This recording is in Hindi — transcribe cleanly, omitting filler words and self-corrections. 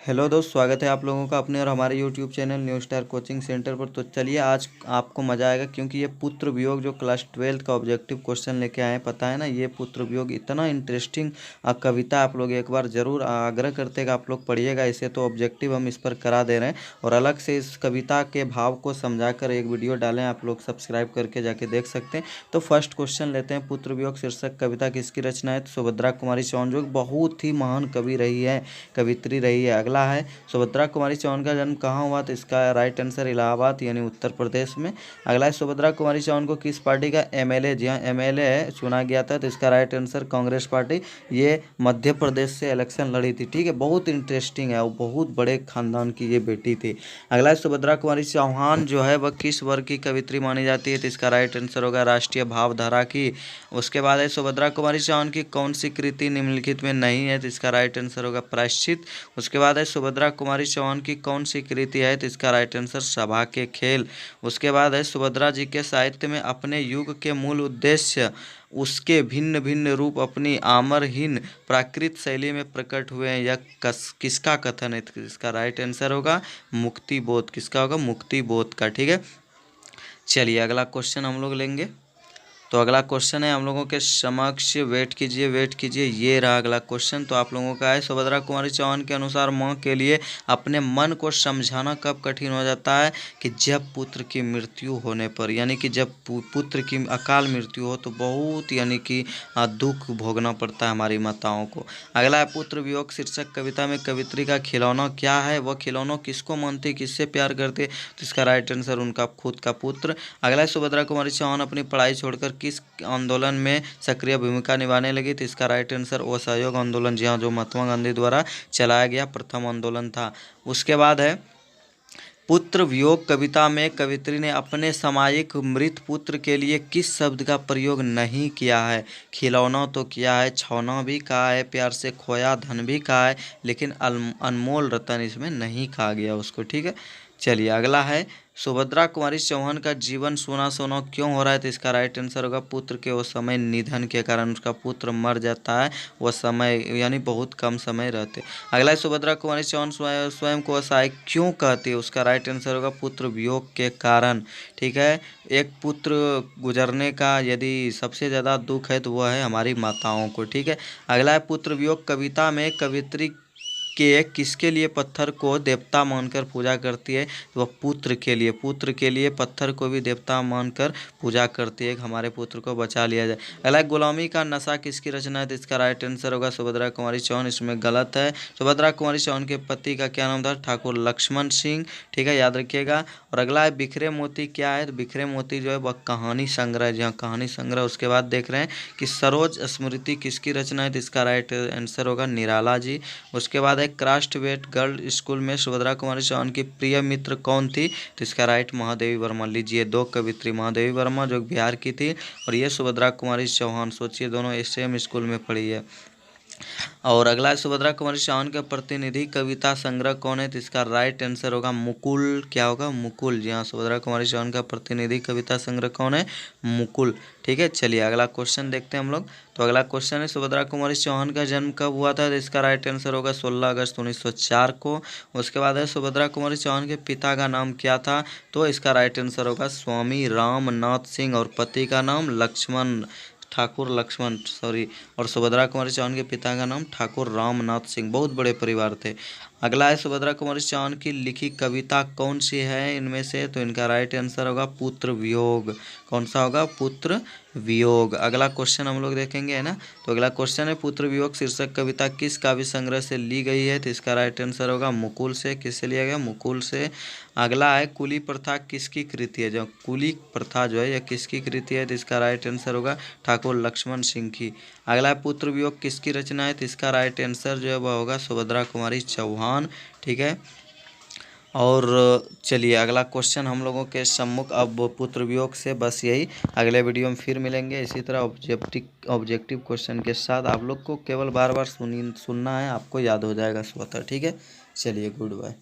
हेलो दोस्त, स्वागत है आप लोगों का अपने और हमारे YouTube channel new star coaching centre पर। तो चलिए आज आपको मज़ा आएगा क्योंकि ये पुत्र वियोग जो क्लास 12 का ऑब्जेक्टिव क्वेश्चन लेके आए हैं, पता है ना। ये पुत्र वियोग इतना इंटरेस्टिंग कविता, आप लोग एक बार ज़रूर आग्रह करते हैं आप लोग पढ़िएगा इसे। तो ऑब्जेक्टिव हम इस पर करा दे रहे हैं और अलग से इस कविता के भाव को समझा कर एक वीडियो डालें, आप लोग सब्सक्राइब करके जाके देख सकते हैं। तो फर्स्ट क्वेश्चन लेते हैं। पुत्र वियोग शीर्षक कविता किसकी रचना है? तो सुभद्रा कुमारी चौहान, जो बहुत ही महान कवि रही है, कवित्री रही है। अगला है सुभद्रा कुमारी चौहान का जन्म कहाँ हुआ? तो इसका राइट आंसर इलाहाबाद यानी उत्तर प्रदेश में। अगला है सुभद्रा कुमारी चौहान को किस पार्टी का एमएलए, जी हाँ एमएलए चुना गया था? तो इसका राइट आंसर कांग्रेस पार्टी। ये मध्य प्रदेश से इलेक्शन लड़ी थी, ठीक है। बहुत इंटरेस्टिंग है, वो बहुत बड़े खानदान की ये बेटी थी। अगला है सुभद्रा कुमारी चौहान जो है वह किस वर्ग की कवित्री मानी जाती है? तो इसका राइट आंसर होगा राष्ट्रीय भावधारा की। उसके बाद है सुभद्रा कुमारी चौहान की कौन सी कृति निम्नलिखित में नहीं है? तो इसका राइट आंसर होगा प्रायश्चित। उसके बाद है सुभद्रा कुमारी चौहान की कौन सी कृति है? तो इसका राइट आंसर सभा के खेल। उसके बाद है सुभद्रा जी के साहित्य में अपने युग के मूल उद्देश्य उसके भिन्न भिन्न रूप अपनी आमरहीन प्राकृत शैली में प्रकट हुए हैं, यह किसका कथन है? तो इसका राइट आंसर होगा मुक्ति बोध। किसका होगा? मुक्ति बोध का, ठीक है। चलिए अगला क्वेश्चन हम लोग लेंगे। तो अगला क्वेश्चन है हम लोगों के समक्ष, वेट कीजिए, ये रहा अगला क्वेश्चन। तो आप लोगों का है सुभद्रा कुमारी चौहान के अनुसार माँ के लिए अपने मन को समझाना कब कठिन हो जाता है? कि जब पुत्र की मृत्यु होने पर, यानी कि जब पुत्र की अकाल मृत्यु हो तो बहुत यानी कि दुख भोगना पड़ता है हमारी माताओं को। अगला है पुत्र वियोग शीर्षक कविता में कवित्री का खिलौना क्या है? वह खिलौना किसको मानती, किससे प्यार करते? तो इसका राइट आंसर उनका खुद का पुत्र। अगला है सुभद्रा कुमारी चौहान अपनी पढ़ाई छोड़कर किस आंदोलन में सक्रिय भूमिका निभाने लगी? तो इसका राइट आंसर असहयोग आंदोलन, जी हाँ, जो महात्मा गांधी द्वारा चलाया गया प्रथम आंदोलन था। उसके बाद है पुत्र वियोग कविता में कवित्री ने अपने सामायिक मृत पुत्र के लिए किस शब्द का प्रयोग नहीं किया है? खिलौना तो किया है, छौना भी कहा है, प्यार से खोया धन भी कहा है, लेकिन अनमोल रतन इसमें नहीं कहा गया उसको, ठीक है। चलिए अगला है सुभद्रा कुमारी चौहान का जीवन सोना सोना क्यों हो रहा है? तो इसका राइट आंसर होगा पुत्र के वो समय निधन के कारण, उसका पुत्र मर जाता है वह समय, यानी बहुत कम समय रहते। अगला है सुभद्रा कुमारी चौहान स्वयं को असहाय क्यों कहती है? उसका राइट आंसर होगा पुत्र वियोग के कारण, ठीक है। एक पुत्र गुजरने का यदि सबसे ज़्यादा दुख है तो वह है हमारी माताओं को, ठीक है। अगला है पुत्र वियोग कविता में कवित्री के किसके लिए पत्थर को देवता मानकर पूजा करती है? तो वह पुत्र के लिए पत्थर को भी देवता मानकर पूजा करती है, हमारे पुत्र को बचा लिया जाए। अगला गुलामी का नशा किसकी रचना है? तो इसका राइट आंसर होगा सुभद्रा कुमारी चौहान, इसमें गलत है। सुभद्रा कुमारी चौहान के पति का क्या नाम था? ठाकुर लक्ष्मण सिंह, ठीक है, याद रखिएगा। और अगला है बिखरे मोती क्या है? तो बिखरे मोती जो है वह कहानी संग्रह, जहाँ कहानी संग्रह। उसके बाद देख रहे हैं कि सरोज स्मृति किसकी रचना है? तो इसका राइट आंसर होगा निराला जी। उसके बाद क्राफ्टवेट गर्ल स्कूल में सुभद्रा कुमारी चौहान की प्रिय मित्र कौन थी? तो इसका राइट महादेवी वर्मा। लीजिए दो कवित्री, महादेवी वर्मा जो बिहार की थी और ये सुभद्रा कुमारी चौहान, सोचिए दोनों सेम स्कूल में पढ़ी है। और अगला है सुभद्रा कुमारी चौहान का प्रतिनिधि कविता संग्रह कौन है? तो इसका राइट आंसर होगा मुकुल। क्या होगा? मुकुल, जी हाँ, सुभद्रा कुमारी चौहान का प्रतिनिधि कविता संग्रह कौन है? मुकुल, ठीक है। चलिए अगला क्वेश्चन देखते हैं हम लोग। तो अगला क्वेश्चन है सुभद्रा कुमारी चौहान का जन्म कब हुआ था? तो इसका राइट आंसर होगा 16 अगस्त 1904 को। उसके बाद है सुभद्रा कुमारी चौहान के पिता का नाम क्या था? तो इसका राइट आंसर होगा स्वामी रामनाथ सिंह और पति का नाम लक्ष्मण ठाकुर लक्ष्मण सॉरी और सुभद्रा कुमारी चौहान के पिता का नाम ठाकुर रामनाथ सिंह, बहुत बड़े परिवार थे। अगला है सुभद्रा कुमारी चौहान की लिखी कविता कौन सी है इनमें से? तो इनका राइट आंसर होगा पुत्र वियोग। कौन सा होगा? पुत्र वियोग। अगला क्वेश्चन हम लोग देखेंगे, है ना। तो अगला क्वेश्चन है पुत्र वियोग शीर्षक कविता किस काव्य संग्रह से ली गई है? तो इसका राइट आंसर होगा मुकुल से। किससे लिया गया? मुकुल से। अगला है कुली प्रथा किसकी कृति है? जो कुली प्रथा जो है यह किसकी कृति है? तो इसका राइट आंसर होगा ठाकुर लक्ष्मण सिंह की। अगला है पुत्र वियोग किसकी रचना है? तो इसका राइट आंसर जो है वह होगा सुभद्रा कुमारी चौहान, ठीक है। और चलिए अगला क्वेश्चन हम लोगों के सम्मुख अब पुत्र वियोग से बस यही। अगले वीडियो में फिर मिलेंगे इसी तरह ऑब्जेक्टिव क्वेश्चन के साथ। आप लोग को केवल बार बार सुनना है, आपको याद हो जाएगा स्वतः, ठीक है। चलिए गुड बाय।